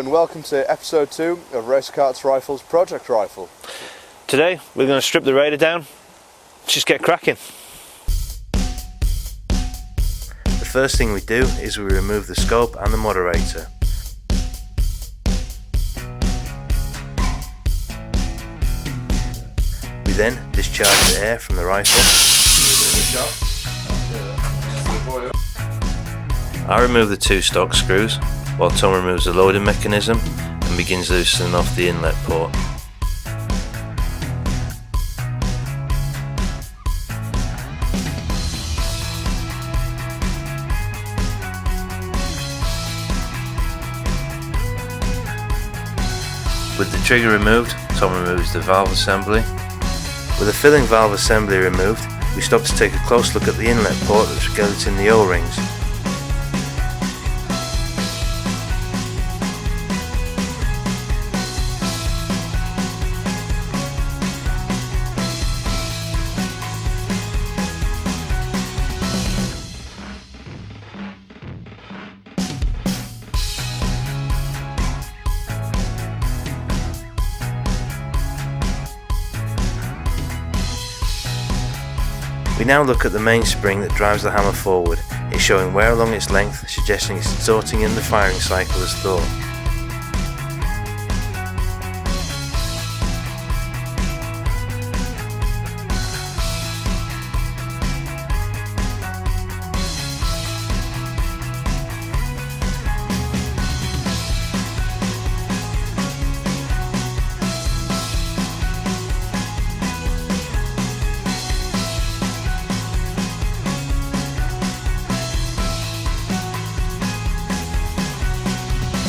and welcome to episode 2 of Racerkarts Rifles Project Rifle. Today we're going to strip the Raider down, just get cracking. The first thing we do is we remove the scope and the moderator. We then discharge the air from the rifle. I remove the 2 stock screws, while Tom removes the loading mechanism and begins loosening off the inlet port. With the trigger removed, Tom removes the valve assembly. With the filling valve assembly removed, we stop to take a close look at the inlet port that's skeleton the O-rings. We now look at the mainspring that drives the hammer forward. It's showing wear along its length, suggesting it's distorting in the firing cycle as thought.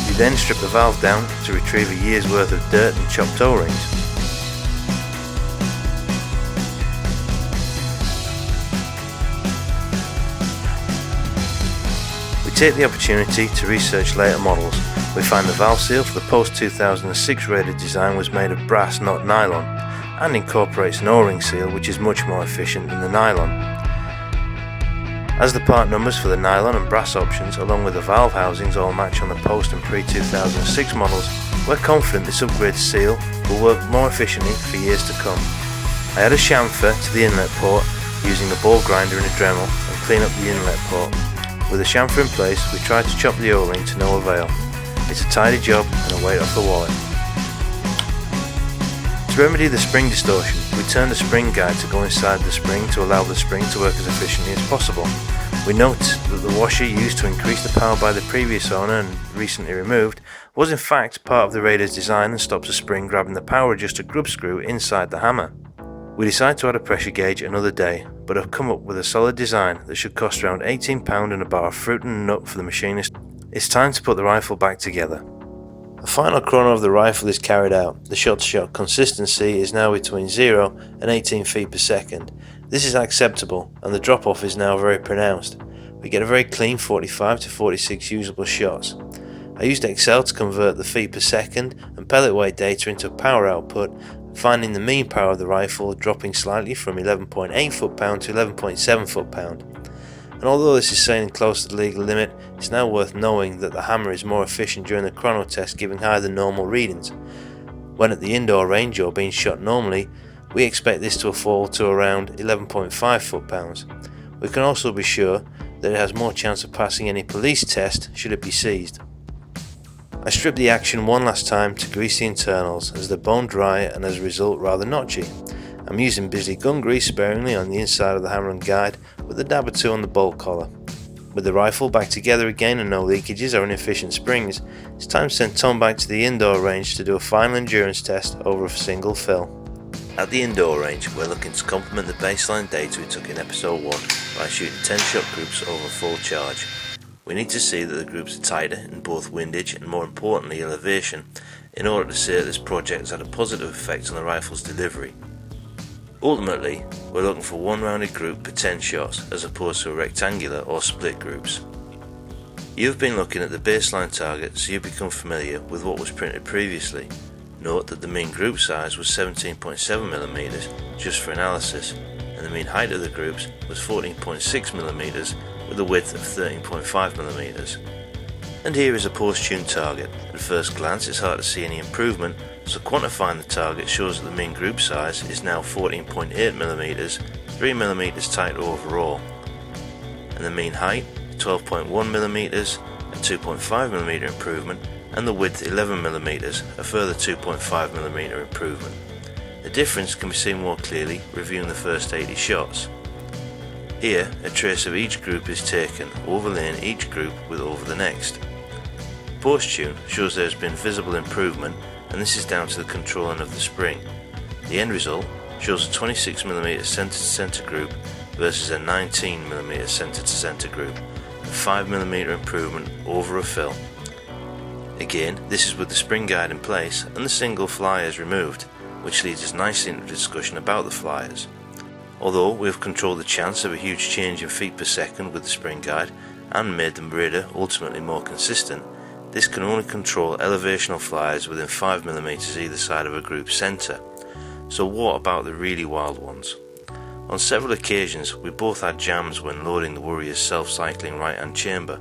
We then strip the valve down to retrieve a year's worth of dirt and chopped O-rings. We take the opportunity to research later models. We find the valve seal for the post-2006 Raider design was made of brass, not nylon, and incorporates an O-ring seal which is much more efficient than the nylon. As the part numbers for the nylon and brass options along with the valve housings all match on the post and pre-2006 models, we're confident this upgraded seal will work more efficiently for years to come. I add a chamfer to the inlet port using a ball grinder and a Dremel and clean up the inlet port. With the chamfer in place, we try to chop the O-ring to no avail. It's a tidy job and a weight off the wallet. To remedy the spring distortion, we turn the spring guide to go inside the spring to allow the spring to work as efficiently as possible. We note that the washer used to increase the power by the previous owner and recently removed was in fact part of the Raider's design and stops the spring grabbing the power adjuster grub screw inside the hammer. We decide to add a pressure gauge another day, but have come up with a solid design that should cost around £18 and a bar of fruit and nut for the machinist. It's time to put the rifle back together. The final chrono of the rifle is carried out. The shot-to-shot consistency is now between 0 and 18 feet per second. This is acceptable and the drop-off is now very pronounced. We get a very clean 45 to 46 usable shots. I used Excel to convert the feet per second and pellet weight data into power output, finding the mean power of the rifle dropping slightly from 11.8 foot-pound to 11.7 foot-pound. And although this is sailing close to the legal limit, it's now worth knowing that the hammer is more efficient during the chrono test, giving higher than normal readings. When at the indoor range or being shot normally, we expect this to fall to around 11.5 foot-pounds. We can also be sure that it has more chance of passing any police test should it be seized. I stripped the action one last time to grease the internals as they're bone dry and as a result rather notchy. I'm using Bisley gun grease sparingly on the inside of the hammer and guide with a dab or two on the bolt collar. With the rifle back together again and no leakages or inefficient springs, it's time to send Tom back to the indoor range to do a final endurance test over a single fill. At the indoor range, we're looking to complement the baseline data we took in episode 1 by shooting 10 shot groups over full charge. We need to see that the groups are tighter in both windage and more importantly elevation in order to say that this project has had a positive effect on the rifle's delivery. Ultimately, we're looking for one rounded group per 10 shots as opposed to a rectangular or split groups. You've been looking at the baseline target, so you become familiar with what was printed previously. Note that the mean group size was 17.7mm just for analysis, and the mean height of the groups was 14.6mm with a width of 13.5mm. And here is a post-tuned target. At first glance it's hard to see any improvement, so quantifying the target shows that the main group size is now 14.8mm, 3mm tighter overall, and the mean height 12.1mm, a 2.5mm improvement, and the width 11mm, a further 2.5mm improvement. The difference can be seen more clearly reviewing the first 80 shots. Here a trace of each group is taken, overlaying each group with over the next. Post-tune shows there has been visible improvement, and this is down to the controlling of the spring. The end result shows a 26mm centre-to-centre group versus a 19mm centre-to-centre group, a 5mm improvement over a fill. Again, this is with the spring guide in place and the single flyers removed, which leads us nicely into a discussion about the flyers. Although we have controlled the chance of a huge change in feet per second with the spring guide and made the radar ultimately more consistent, this can only control elevational flyers within 5mm either side of a group centre. So what about the really wild ones? On several occasions we both had jams when loading the Worrier's self-cycling right hand chamber.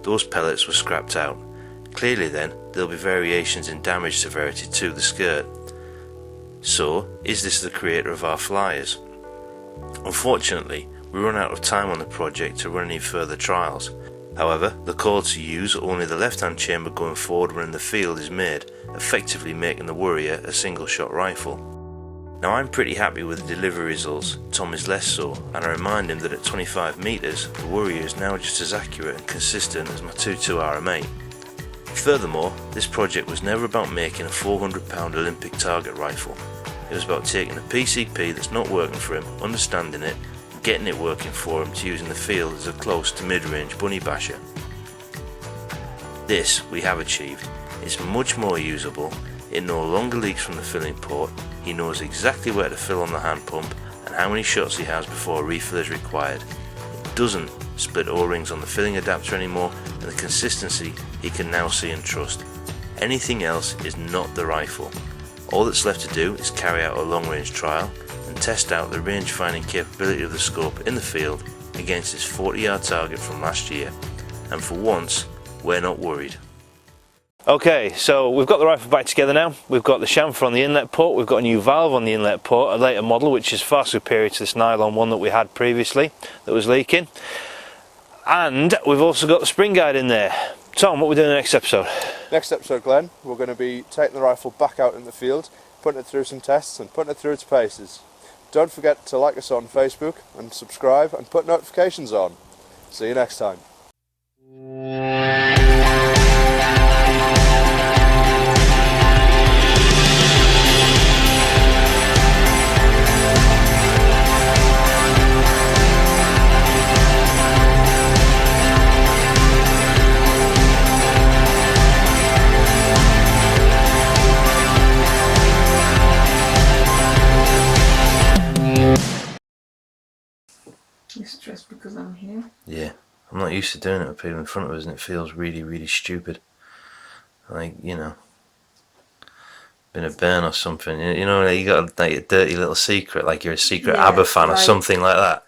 Those pellets were scrapped out. Clearly then there will be variations in damage severity to the skirt. So is this the creator of our flyers? Unfortunately we run out of time on the project to run any further trials. However, the call to use only the left hand chamber going forward when in the field is made, effectively making the Worrier a single shot rifle. Now I'm pretty happy with the delivery results, Tom is less so, and I remind him that at 25 metres the Worrier is now just as accurate and consistent as my 2.2 RM8. Furthermore, this project was never about making a £400 Olympic target rifle. It was about taking a PCP that's not working for him, understanding it, and getting it working for him to use in the field as a close to mid-range bunny basher. This we have achieved. It's much more usable, it no longer leaks from the filling port, he knows exactly where to fill on the hand pump and how many shots he has before a refill is required. It doesn't split O-rings on the filling adapter anymore, and the consistency he can now see and trust. Anything else is not the rifle. All that's left to do is carry out a long range trial and test out the range finding capability of the scope in the field against this 40-yard target from last year, and for once we're not worried. Okay, so we've got the rifle back together now. We've got the chamfer on the inlet port, we've got a new valve on the inlet port, a later model which is far superior to this nylon one that we had previously that was leaking, and we've also got the spring guide in there. Tom, what are we doing in the next episode? Next episode, Glenn, we're going to be taking the rifle back out in the field, putting it through some tests and putting it through its paces. Don't forget to like us on Facebook and subscribe and put notifications on. See you next time. You're stressed because I'm here? Yeah, I'm not used to doing it with people in front of us and it feels really, really stupid. Like, you know, been a burn or something. You know, you got like a dirty little secret, like you're a secret ABBA fan or something like that.